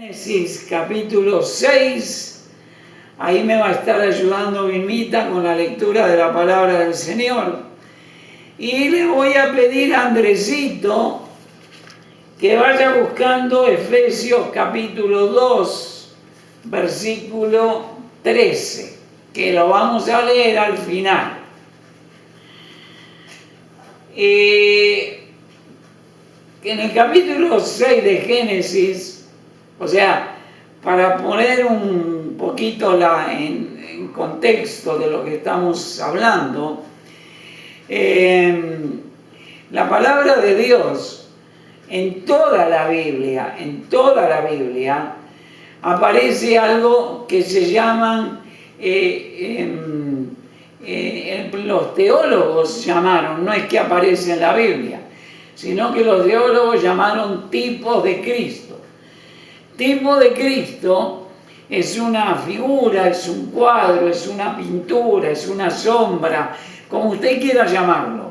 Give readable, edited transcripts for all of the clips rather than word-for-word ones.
Génesis capítulo 6, ahí me va a estar ayudando Vilmita con la lectura de la palabra del Señor. Y le voy a pedir a Andresito que vaya buscando Efesios capítulo 2, versículo 13, que lo vamos a leer al final. En el capítulo 6 de Génesis, o sea, para poner un poquito en contexto de lo que estamos hablando, la palabra de Dios en toda la Biblia, aparece algo que se llaman, los teólogos llamaron, no es que aparece en la Biblia, sino que los teólogos llamaron tipos de Cristo. Tipo de Cristo es una figura, es un cuadro, es una pintura, es una sombra, como usted quiera llamarlo,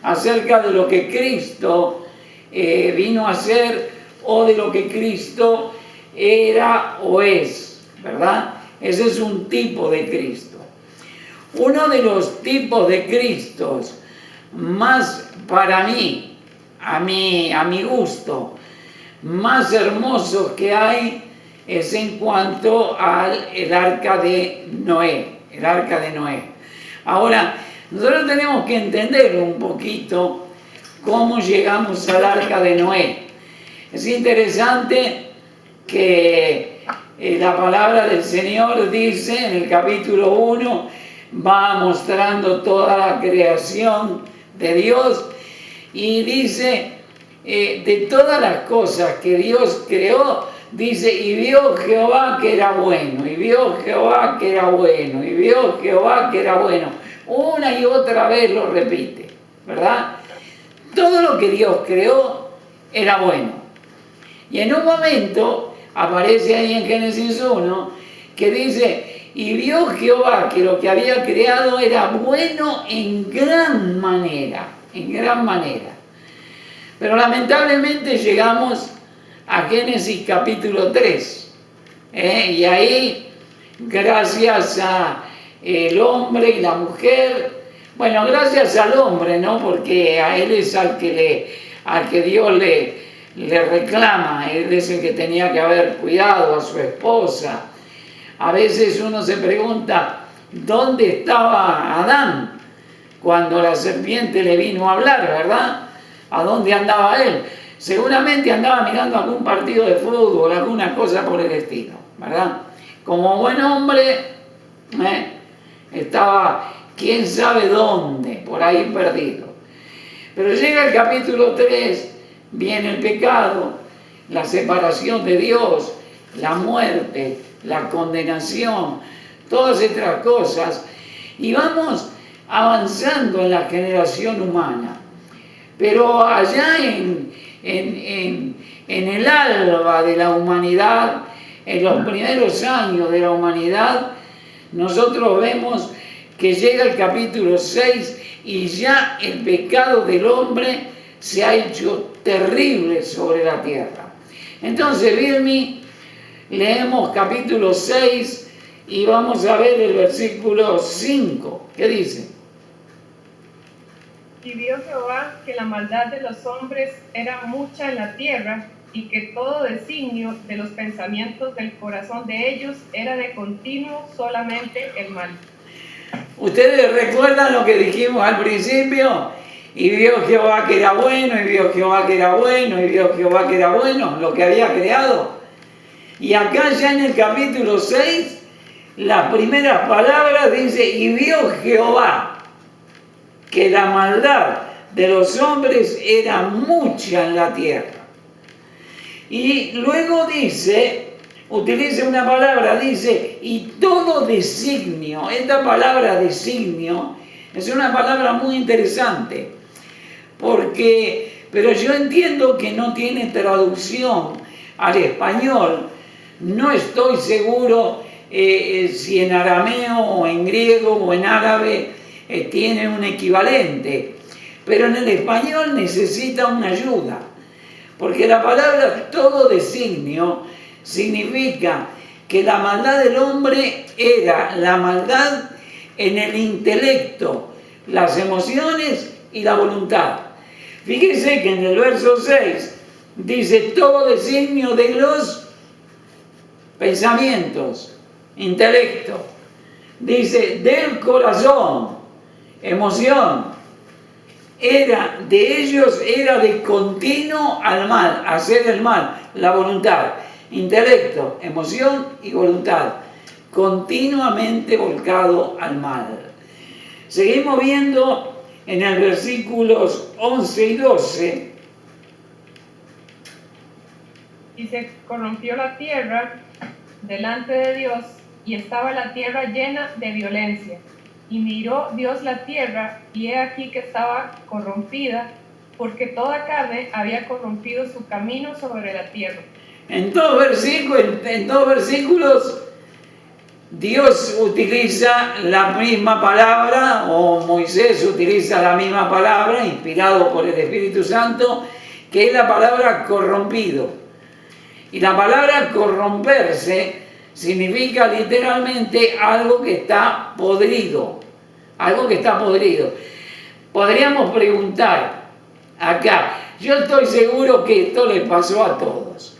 acerca de lo que Cristo vino a ser o de lo que Cristo era o es, ¿verdad? Ese es un tipo de Cristo. Uno de los tipos de Cristos más, para mí, a mi gusto, más hermosos que hay es en cuanto al arca de Noé, Ahora, nosotros tenemos que entender un poquito cómo llegamos al arca de Noé. Es interesante que la palabra del Señor dice en el capítulo 1, va mostrando toda la creación de Dios y dice, de todas las cosas que Dios creó, dice, y vio Jehová que era bueno, y vio Jehová que era bueno, y vio Jehová que era bueno. Una y otra vez lo repite, ¿verdad? Todo lo que Dios creó era bueno. Y en un momento aparece ahí en Génesis 1 que dice, y vio Jehová que lo que había creado era bueno en gran manera. Pero lamentablemente llegamos a Génesis capítulo 3. Y ahí, gracias al hombre y la mujer, bueno, gracias al hombre, ¿no? Porque a él es al que Dios le reclama, él es el que tenía que haber cuidado a su esposa. A veces uno se pregunta, ¿dónde estaba Adán cuando la serpiente le vino a hablar, verdad? ¿A dónde andaba él? Seguramente andaba mirando algún partido de fútbol, alguna cosa por el estilo, ¿verdad? Como buen hombre, estaba quién sabe dónde, por ahí perdido. Pero llega el capítulo 3, viene el pecado, la separación de Dios, la muerte, la condenación, todas estas cosas, y vamos avanzando en la generación humana. Pero allá en el alba de la humanidad, en los primeros años de la humanidad, nosotros vemos que llega el capítulo 6 y ya el pecado del hombre se ha hecho terrible sobre la tierra. Entonces, Vilmi, leemos capítulo 6 y vamos a ver el versículo 5. ¿Qué dice? Y vio Jehová que la maldad de los hombres era mucha en la tierra, y que todo designio de los pensamientos del corazón de ellos era de continuo solamente el mal. ¿Ustedes recuerdan lo que dijimos al principio? Y vio Jehová que era bueno, y vio Jehová que era bueno, y vio Jehová que era bueno, lo que había creado. Y acá ya en el capítulo 6, las primeras palabras dice, y vio Jehová que la maldad de los hombres era mucha en la tierra. Y luego dice, utiliza una palabra, dice, y todo designio. Esta palabra designio es una palabra muy interesante, pero yo entiendo que no tiene traducción al español. No estoy seguro si en arameo o en griego o en árabe tiene un equivalente, pero en el español necesita una ayuda, porque la palabra todo designio significa que la maldad del hombre era la maldad en el intelecto, las emociones y la voluntad. Fíjense que en el verso 6 dice todo designio de los pensamientos, intelecto. Dice del corazón, emoción. De ellos era de continuo al mal, hacer el mal, la voluntad. Intelecto, emoción y voluntad, continuamente volcado al mal. Seguimos viendo en el versículos 11 y 12. Y se corrompió la tierra delante de Dios, y estaba la tierra llena de violencia. Y miró Dios la tierra, y he aquí que estaba corrompida, porque toda carne había corrompido su camino sobre la tierra. En dos versículos, Dios utiliza la misma palabra, o Moisés utiliza la misma palabra, inspirado por el Espíritu Santo, que es la palabra corrompido. Y la palabra corromperse significa literalmente algo que está podrido. Algo que está podrido. Podríamos preguntar acá, yo estoy seguro que esto le pasó a todos.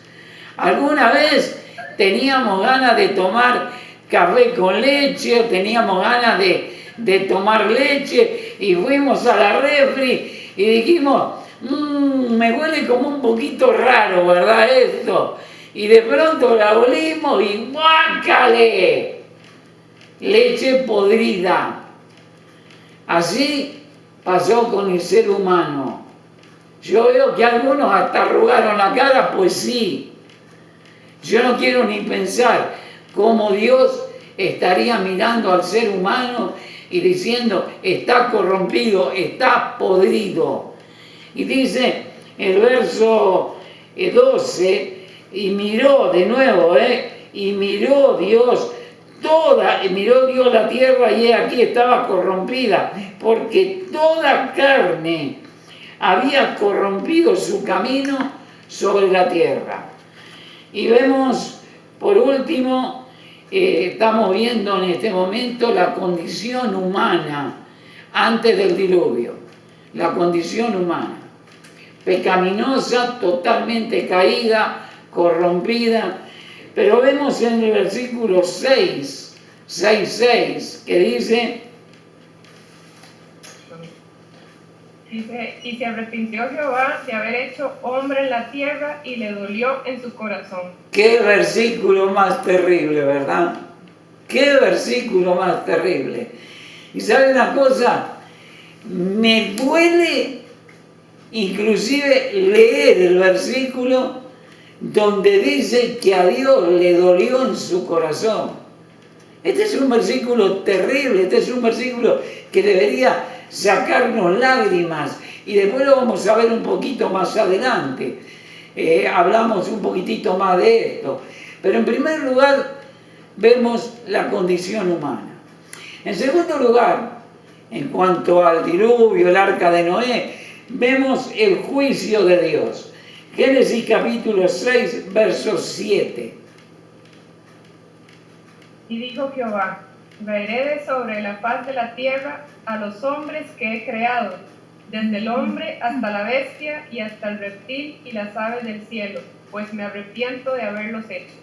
¿Alguna vez teníamos ganas de tomar café con leche o teníamos ganas de tomar leche y fuimos a la refri y dijimos, me huele como un poquito raro, ¿verdad esto? Y de pronto la olimos y ¡guácale! Leche podrida. Así pasó con el ser humano. Yo veo que algunos hasta arrugaron la cara, pues sí. Yo no quiero ni pensar cómo Dios estaría mirando al ser humano y diciendo, está corrompido, está podrido. Y dice el verso 12, y miró de nuevo, y miró Dios la tierra y aquí estaba corrompida, porque toda carne había corrompido su camino sobre la tierra. Y vemos, por último, estamos viendo en este momento la condición humana antes del diluvio. La condición humana, pecaminosa, totalmente caída, corrompida. Pero vemos en el versículo 6, que dice, y se arrepintió Jehová de haber hecho hombre en la tierra y le dolió en su corazón. Qué versículo más terrible, ¿verdad? Qué versículo más terrible. Y ¿sabe una cosa? Me duele inclusive leer el versículo donde dice que a Dios le dolió en su corazón. Este es un versículo terrible, este es un versículo que debería sacarnos lágrimas, y después lo vamos a ver un poquito más adelante. Hablamos un poquitito más de esto. Pero en primer lugar, vemos la condición humana. En segundo lugar, en cuanto al diluvio, el arca de Noé, vemos el juicio de Dios. Génesis capítulo 6, verso 7. Y dijo Jehová, traeré de sobre la faz de la tierra a los hombres que he creado, desde el hombre hasta la bestia y hasta el reptil y las aves del cielo, pues me arrepiento de haberlos hecho.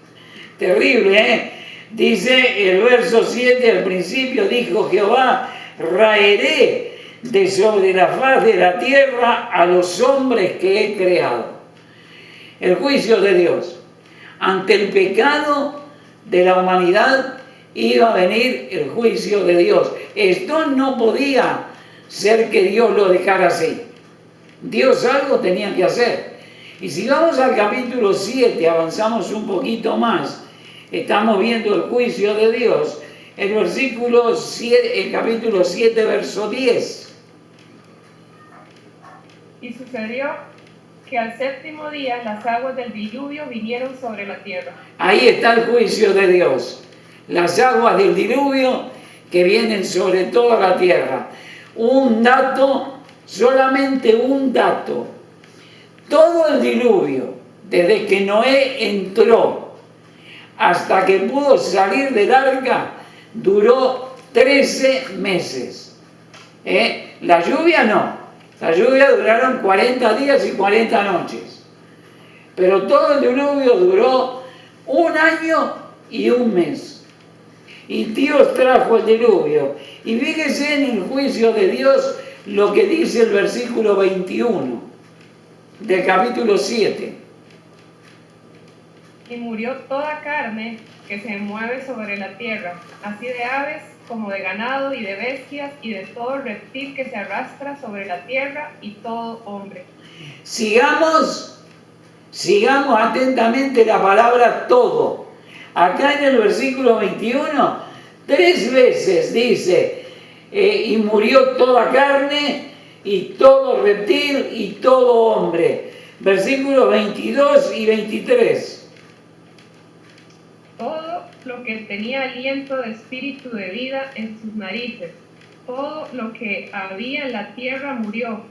Terrible, ¿eh? Dice el verso 7, al principio dijo Jehová, raeré de sobre la faz de la tierra a los hombres que he creado. El juicio de Dios. Ante el pecado de la humanidad iba a venir el juicio de Dios. Esto no podía ser que Dios lo dejara así. Dios algo tenía que hacer. Y si vamos al capítulo 7, avanzamos un poquito más, estamos viendo el juicio de Dios. El capítulo 7, verso 10. Y sucedió que al séptimo día las aguas del diluvio vinieron sobre la tierra. Ahí está el juicio de Dios. Las aguas del diluvio que vienen sobre toda la tierra. Un dato, solamente un dato. Todo el diluvio, desde que Noé entró hasta que pudo salir del arca, duró 13 meses. La lluvia no. La lluvia duraron 40 días y 40 noches. Pero todo el diluvio duró 1 año y 1 mes. Y Dios trajo el diluvio. Y fíjese en el juicio de Dios lo que dice el versículo 21 del capítulo 7. Y murió toda carne que se mueve sobre la tierra, así de aves como de ganado y de bestias y de todo reptil que se arrastra sobre la tierra y todo hombre. Sigamos atentamente la palabra todo. Acá en el versículo 21, 3 veces dice, y murió toda carne y todo reptil y todo hombre. Versículos 22 y 23. Todo lo que tenía aliento de espíritu de vida en sus narices, todo lo que había en la tierra murió.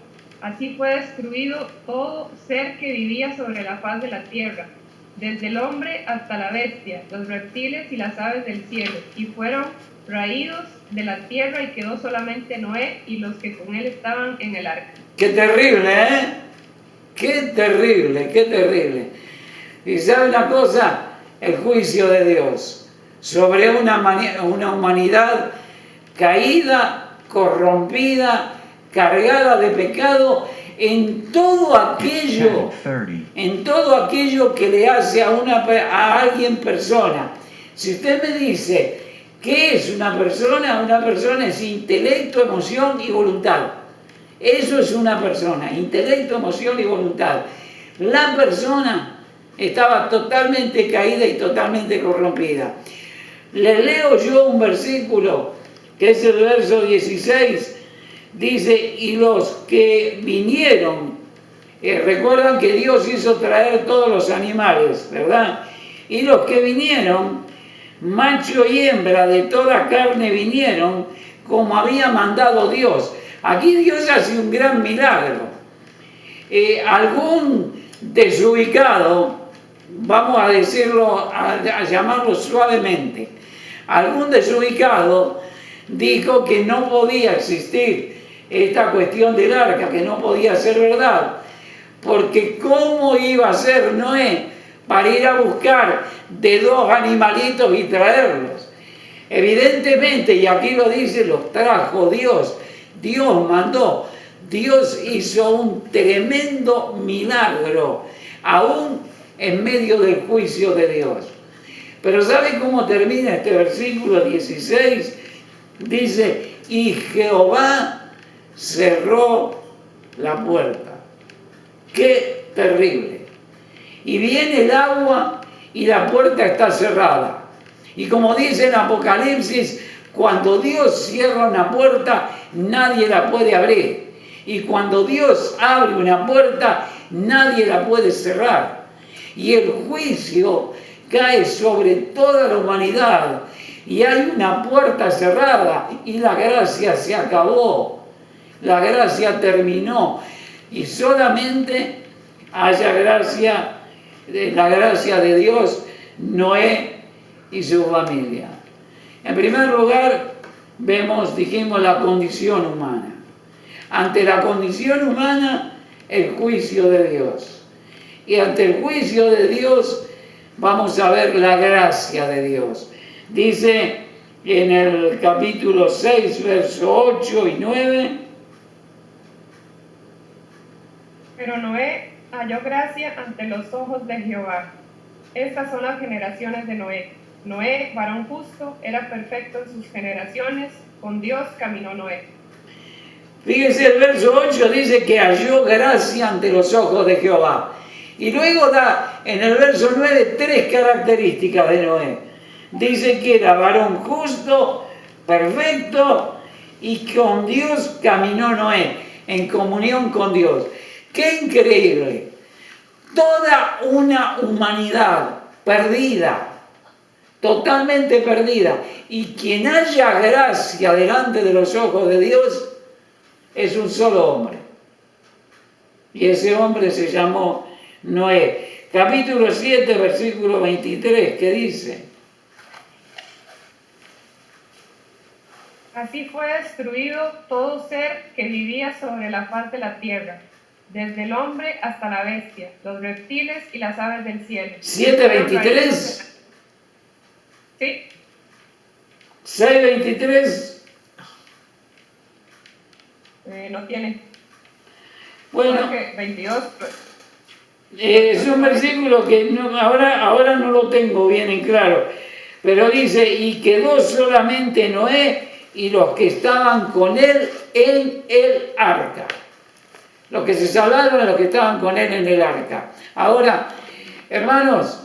Así fue destruido todo ser que vivía sobre la faz de la tierra, desde el hombre hasta la bestia, los reptiles y las aves del cielo, y fueron raídos de la tierra y quedó solamente Noé y los que con él estaban en el arca. ¡Qué terrible, eh! ¡Qué terrible, qué terrible! Y ¿sabe una cosa? El juicio de Dios sobre una humanidad caída, corrompida, cargada de pecado en todo aquello que le hace a alguien persona. Si usted me dice, ¿qué es una persona? Una persona es intelecto, emoción y voluntad. Eso es una persona, intelecto, emoción y voluntad. La persona estaba totalmente caída y totalmente corrompida. Le leo yo un versículo, que es el verso 16, dice, y los que vinieron, recuerdan que Dios hizo traer todos los animales, ¿verdad? Y los que vinieron, macho y hembra de toda carne vinieron, como había mandado Dios. Aquí Dios hace un gran milagro. Algún desubicado, vamos a decirlo, a llamarlo suavemente, algún desubicado dijo que no podía existir esta cuestión del arca, que no podía ser verdad, porque ¿cómo iba a ser Noé para ir a buscar de 2 animalitos y traerlos? Evidentemente, y aquí lo dice, los trajo Dios. Dios mandó, Dios hizo un tremendo milagro, aún en medio del juicio de Dios. Pero ¿sabe cómo termina este versículo 16? Dice, y Jehová cerró la puerta. ¡Qué terrible! Y viene el agua y la puerta está cerrada. Y como dice en Apocalipsis, cuando Dios cierra una puerta, nadie la puede abrir. Y cuando Dios abre una puerta, nadie la puede cerrar. Y el juicio cae sobre toda la humanidad. Y hay una puerta cerrada y la gracia se acabó. La gracia terminó. Y solamente haya gracia, la gracia de Dios, Noé y su familia. En primer lugar, dijimos la condición humana. Ante la condición humana, el juicio de Dios. Y ante el juicio de Dios, vamos a ver la gracia de Dios. Dice en el capítulo 6, verso 8 y 9. Pero Noé halló gracia ante los ojos de Jehová. Estas son las generaciones de Noé. Noé, varón justo, era perfecto en sus generaciones, con Dios caminó Noé. Fíjese, el verso 8 dice que halló gracia ante los ojos de Jehová. Y luego da en el verso 9 3 características de Noé. Dice que era varón justo, perfecto, y con Dios caminó Noé, en comunión con Dios. ¡Qué increíble! Toda una humanidad perdida, totalmente perdida. Y quien haya gracia delante de los ojos de Dios es un solo hombre. Y ese hombre se llamó Noé. capítulo 7, versículo 23, ¿qué dice? Así fue destruido todo ser que vivía sobre la faz de la tierra, desde el hombre hasta la bestia, los reptiles y las aves del cielo. 7:23. Sí. 6:23. No tiene. Bueno, 22. es un versículo que ahora no lo tengo bien en claro, pero dice, y quedó solamente Noé y los que estaban con él en el arca. Los que se salvaron a los que estaban con él en el arca. Ahora, hermanos,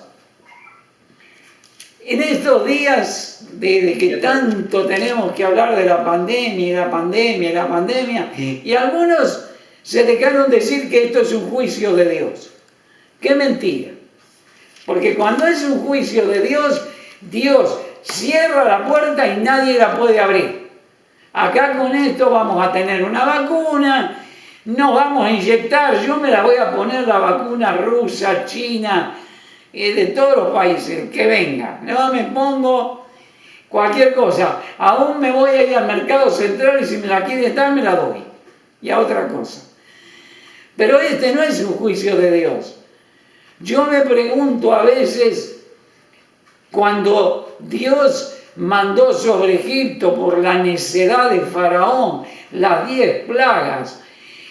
en estos días de que tanto tenemos que hablar de la pandemia, y algunos se dejaron decir que esto es un juicio de Dios. ¡Qué mentira! Porque cuando es un juicio de Dios, Dios cierra la puerta y nadie la puede abrir. Acá con esto vamos a tener una vacuna, nos vamos a inyectar, yo me la voy a poner la vacuna rusa, china, de todos los países, que venga. No me pongo cualquier cosa, aún me voy a ir al mercado central y si me la quieren dar me la doy, y a otra cosa. Pero este no es un juicio de Dios. Yo me pregunto a veces, cuando Dios mandó sobre Egipto por la necedad de Faraón las 10 plagas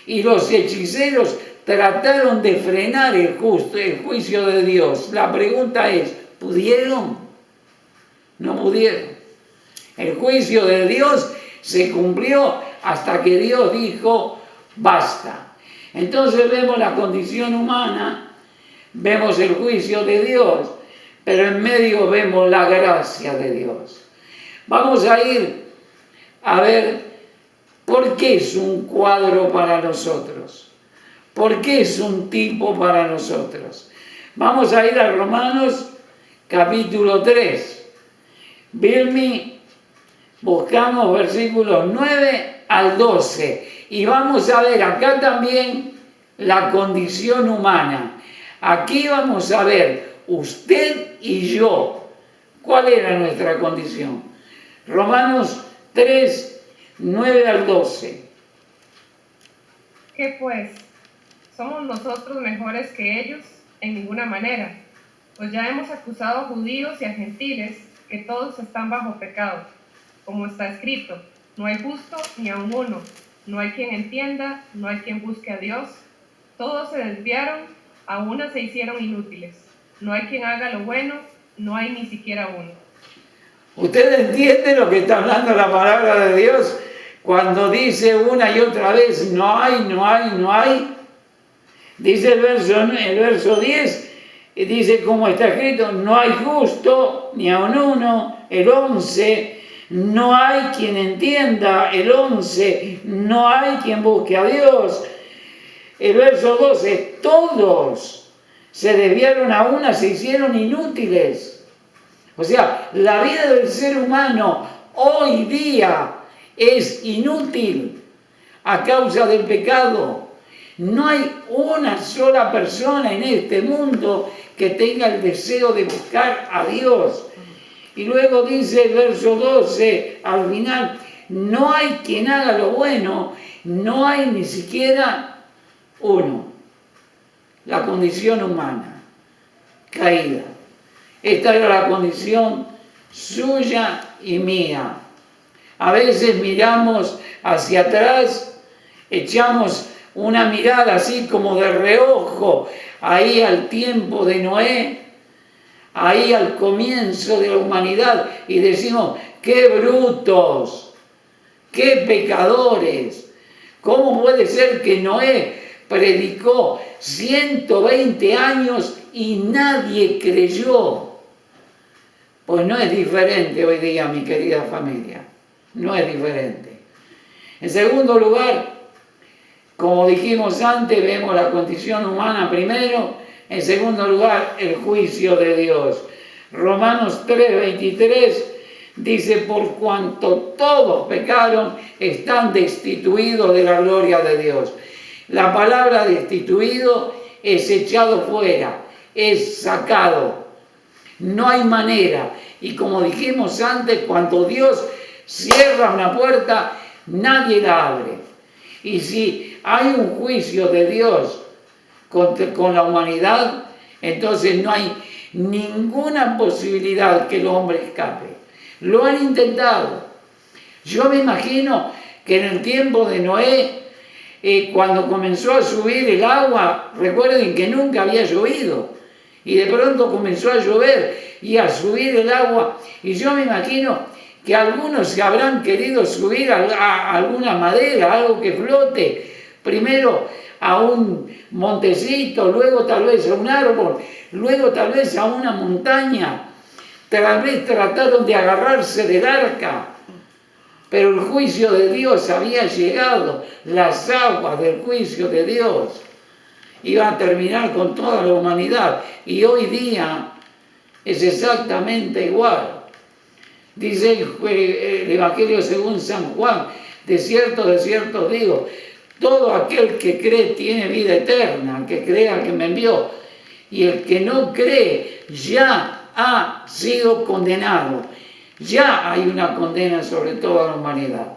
y los hechiceros trataron de frenar el juicio de Dios, la pregunta es, ¿pudieron? No pudieron. El juicio de Dios se cumplió hasta que Dios dijo, basta. Entonces vemos la condición humana, vemos el juicio de Dios, pero en medio vemos la gracia de Dios. Vamos a ir a ver por qué es un cuadro para nosotros, por qué es un tipo para nosotros. Vamos a ir a Romanos capítulo 3. Vilmi, buscamos versículos 9 al 12 y vamos a ver acá también la condición humana. Aquí vamos a ver usted y yo, ¿cuál era nuestra condición? Romanos 3, 9 al 12. ¿Qué pues? ¿Somos nosotros mejores que ellos? En ninguna manera. Pues ya hemos acusado a judíos y a gentiles que todos están bajo pecado. Como está escrito, no hay justo ni aun uno, no hay quien entienda, no hay quien busque a Dios. Todos se desviaron, a una se hicieron inútiles. No hay quien haga lo bueno, no hay ni siquiera uno. ¿Usted entiende lo que está hablando la palabra de Dios cuando dice una y otra vez no hay, no hay, no hay? Dice el verso 10, dice como está escrito, no hay justo ni aun uno. El 11, no hay quien entienda. El 11, no hay quien busque a Dios. El verso 12, todos se desviaron a una, se hicieron inútiles. O sea, la vida del ser humano hoy día es inútil a causa del pecado. No hay una sola persona en este mundo que tenga el deseo de buscar a Dios. Y luego dice el verso 12, al final, no hay quien haga lo bueno, no hay ni siquiera uno. La condición humana, caída. Esta era la condición suya y mía. A veces miramos hacia atrás, echamos una mirada así como de reojo, ahí al tiempo de Noé, ahí al comienzo de la humanidad, y decimos, ¡qué brutos! ¡Qué pecadores! ¿Cómo puede ser que Noé predicó 120 años y nadie creyó? Pues no es diferente hoy día, mi querida familia, no es diferente. En segundo lugar, como dijimos antes, vemos la condición humana primero, en segundo lugar, el juicio de Dios. Romanos 3:23 dice, por cuanto todos pecaron, están destituidos de la gloria de Dios. La palabra destituido es echado fuera, es sacado. No hay manera. Y como dijimos antes, cuando Dios cierra una puerta, nadie la abre. Y si hay un juicio de Dios con la humanidad, entonces no hay ninguna posibilidad que el hombre escape. Lo han intentado. Yo me imagino que en el tiempo de Noé, cuando comenzó a subir el agua, recuerden que nunca había llovido, y de pronto comenzó a llover y a subir el agua, y yo me imagino que algunos se habrán querido subir a alguna madera, algo que flote, primero a un montecito, luego tal vez a un árbol, luego tal vez a una montaña, tal vez trataron de agarrarse del arca, pero el juicio de Dios había llegado, las aguas del juicio de Dios iban a terminar con toda la humanidad, y hoy día es exactamente igual. Dice el Evangelio según San Juan, de cierto os digo, todo aquel que cree tiene vida eterna, que crea que me envió, y el que no cree ya ha sido condenado. Ya hay una condena sobre toda la humanidad.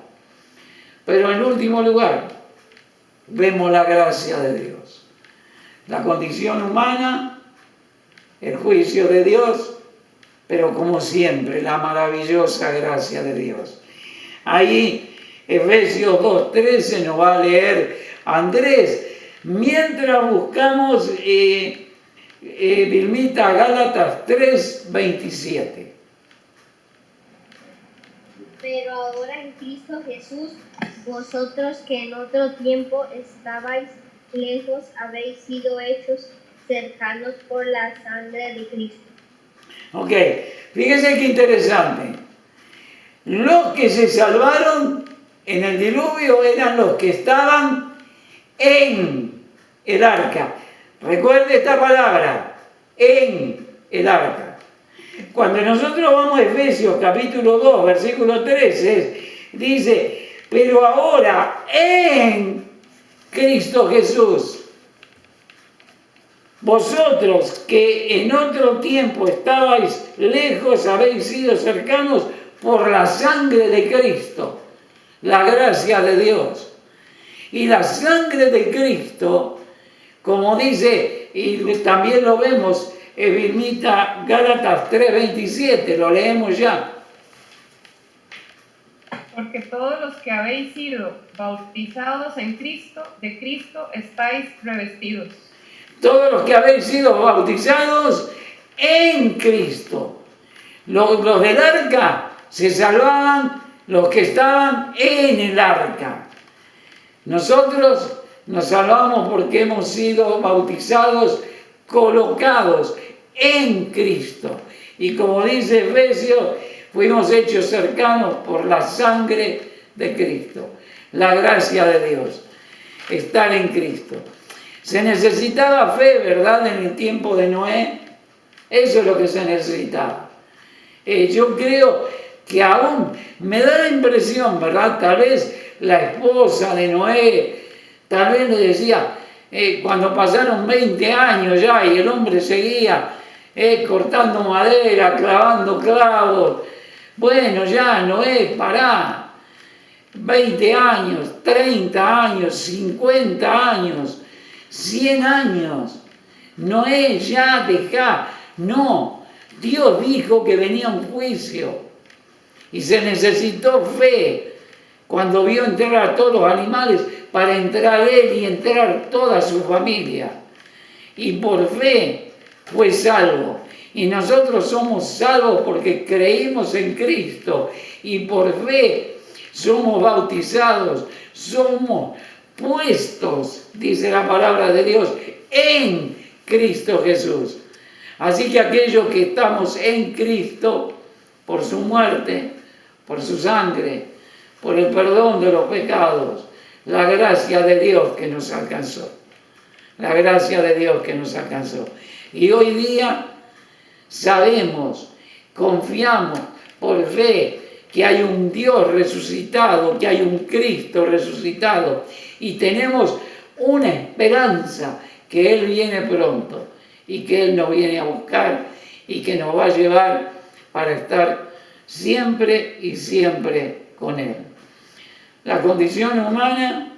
Pero en último lugar, vemos la gracia de Dios. La condición humana, el juicio de Dios, pero como siempre, la maravillosa gracia de Dios. Ahí, Efesios 2:13 nos va a leer Andrés, mientras buscamos Vilmita, Gálatas 3:27. Pero ahora en Cristo Jesús, vosotros que en otro tiempo estabais lejos, habéis sido hechos cercanos por la sangre de Cristo. Ok, fíjense qué interesante. Los que se salvaron en el diluvio eran los que estaban en el arca. Recuerde esta palabra, en el arca. Cuando nosotros vamos a Efesios capítulo 2, versículo 13, dice, pero ahora en Cristo Jesús, vosotros que en otro tiempo estabais lejos, habéis sido cercanos por la sangre de Cristo, la gracia de Dios. Y la sangre de Cristo, como dice, y también lo vemos, Vilmita, Gálatas 3:27, lo leemos ya. Porque todos los que habéis sido bautizados en Cristo, de Cristo estáis revestidos. Todos los que habéis sido bautizados en Cristo. Los del arca se salvaban los que estaban en el arca. Nosotros nos salvamos porque hemos sido bautizados, colocados en Cristo. Y como dice Efesios, fuimos hechos cercanos por la sangre de Cristo. La gracia de Dios, estar en Cristo. Se necesitaba fe, ¿verdad?, en el tiempo de Noé. Eso es lo que se necesitaba. Yo creo que aún me da la impresión, ¿verdad? Tal vez la esposa de Noé, tal vez le decía, cuando pasaron 20 años ya y el hombre seguía cortando madera, clavando clavos, bueno, ya Noé, pará, 20 años, 30 años, 50 años, 100 años, Noé, ya dejá. No, Dios dijo que venía un juicio y se necesitó fe cuando vio entrar a todos los animales para entrar él y entrar toda su familia. Y por fe fue salvo. Y nosotros somos salvos porque creímos en Cristo y por fe somos bautizados, somos puestos, dice la palabra de Dios, en Cristo Jesús. Así que aquellos que estamos en Cristo, por su muerte, por su sangre, por el perdón de los pecados, la gracia de Dios que nos alcanzó. La gracia de Dios que nos alcanzó. Y hoy día sabemos, confiamos por fe que hay un Dios resucitado, que hay un Cristo resucitado y tenemos una esperanza que Él viene pronto y que Él nos viene a buscar y que nos va a llevar para estar siempre y siempre con Él. La condición humana,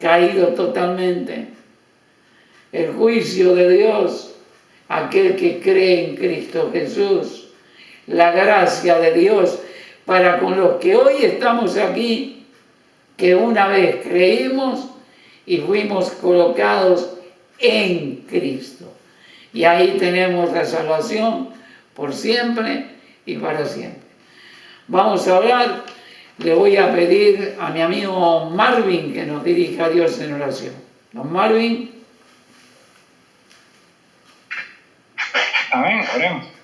caído totalmente. El juicio de Dios, aquel que cree en Cristo Jesús. La gracia de Dios para con los que hoy estamos aquí, que una vez creímos y fuimos colocados en Cristo. Y ahí tenemos la salvación por siempre y para siempre. Vamos a hablar, le voy a pedir a mi amigo Marvin que nos dirija a Dios en oración. Don Marvin. Amén, oremos.